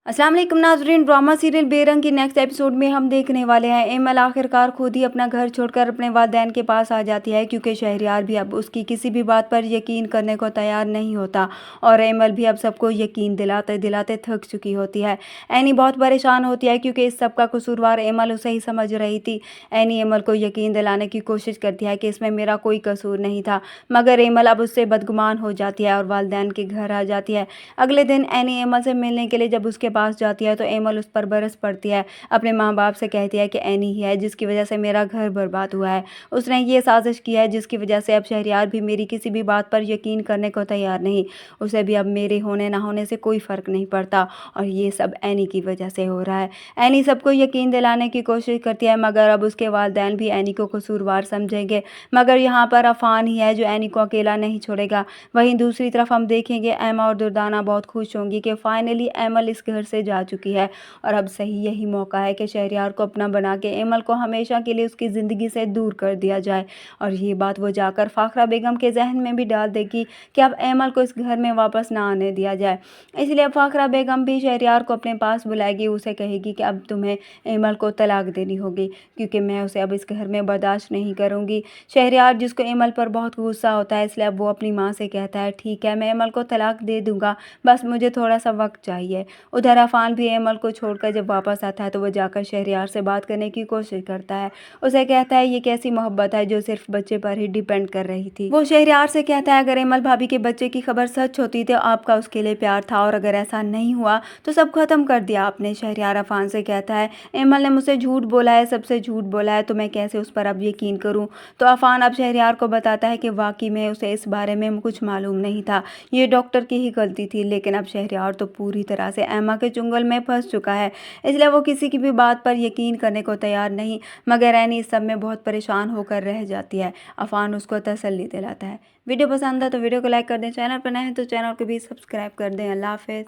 अस्सलाम वालेकुम नाज़रीन। ड्रामा सीरियल बेरंग की नेक्स्ट एपिसोड में हम देखने वाले हैं एमल आखिरकार खुद ही अपना घर छोड़कर अपने वालिदैन के पास आ जाती है, क्योंकि शहरयार भी अब उसकी किसी भी बात पर यकीन करने को तैयार नहीं होता और एमल भी अब सबको यकीन दिलाते दिलाते थक चुकी होती है। एनी बहुत परेशान होती है क्योंकि इस सब का कसूरवार एमल उसे ही समझ रही थी। एनी एमल को यकीन दिलाने की कोशिश करती है कि इसमें मेरा कोई कसूर नहीं था, मगर एमल अब उससे बदगुमान हो जाती है और वालिदैन के घर आ जाती है। अगले दिन एनी एमल से मिलने के लिए जब उसके पास जाती है तो एमल उस पर बरस पड़ती है। अपने माँ बाप से कहती है कि एनी ही है जिसकी वजह से मेरा घर बर्बाद हुआ है। उसने ये साजिश की है जिसकी वजह से अब शहरयार भी मेरी किसी भी बात पर यकीन करने को तैयार नहीं। उसे भी अब मेरे होने ना होने से कोई फ़र्क नहीं पड़ता और ये सब एनी की वजह से हो रहा है। एनी सबको यकीन दिलाने की कोशिश करती है, मगर अब उसके वालिदैन भी एनी को कसूरवार समझेंगे। मगर यहाँ पर अफान ही है जो एनी को अकेला नहीं छोड़ेगा। वहीं दूसरी तरफ हम देखेंगे एमा और दुर्दाना बहुत खुश होंगी कि फाइनली एमल इस घर से जा चुकी है और अब सही यही मौका है कि शहरयार को अपना बना के एमल को हमेशा के लिए उसकी ज़िंदगी से दूर कर दिया जाए। और ये बात वो जाकर फाखरा बेगम के जहन में भी डाल देगी कि अब एमल को इस घर में वापस ना आने दिया जाए। इसलिए अब फाखरा बेगम भी शहरयार को अपने पास बुलाएगी, उसे कहेगी कि अब तुम्हें एमल को तलाक देनी होगी क्योंकि मैं उसे अब इस घर में बर्दाश्त नहीं करूँगी। शहरयार जिसको एमल पर बहुत गुस्सा होता है, इसलिए अब वो अपनी माँ से कहता है ठीक है मैं एमल को तलाक दे दूँगा, बस मुझे थोड़ा सा वक्त चाहिए। उधर अफान भी एमल को छोड़कर जब वापस आता है तो वो जाकर शहरयार से बात करने की कोशिश करता है। उसे कहता है ये कैसी मोहब्बत है जो सिर्फ बच्चे पर ही डिपेंड कर रही थी। वो शहरयार से कहता है अगर एमल भाभी के बच्चे की खबर सच होती तो आपका उसके लिए प्यार था और अगर ऐसा नहीं हुआ तो सब खत्म कर दिया आपने। शहरयार अफान से कहता है एमल ने मुझसे झूठ बोला है, सबसे झूठ बोला है, तो मैं कैसे उस पर अब यकीन करूँ। तो अफान अब शहरयार को बताता है कि वाकई में उसे इस बारे में कुछ मालूम नहीं था, ये डॉक्टर की ही गलती थी। लेकिन अब शहरयार तो पूरी तरह से एमा के चुंगल में फंस चुका है, इसलिए वो किसी की भी बात पर यकीन करने को तैयार नहीं। मगर एनी इस सब में बहुत परेशान होकर रह जाती है। अफान उसको तसल्ली दिलाता है। वीडियो पसंद है तो वीडियो को लाइक कर दें, चैनल पर नए हैं तो चैनल को भी सब्सक्राइब कर दें। अल्लाह हाफ़िज़।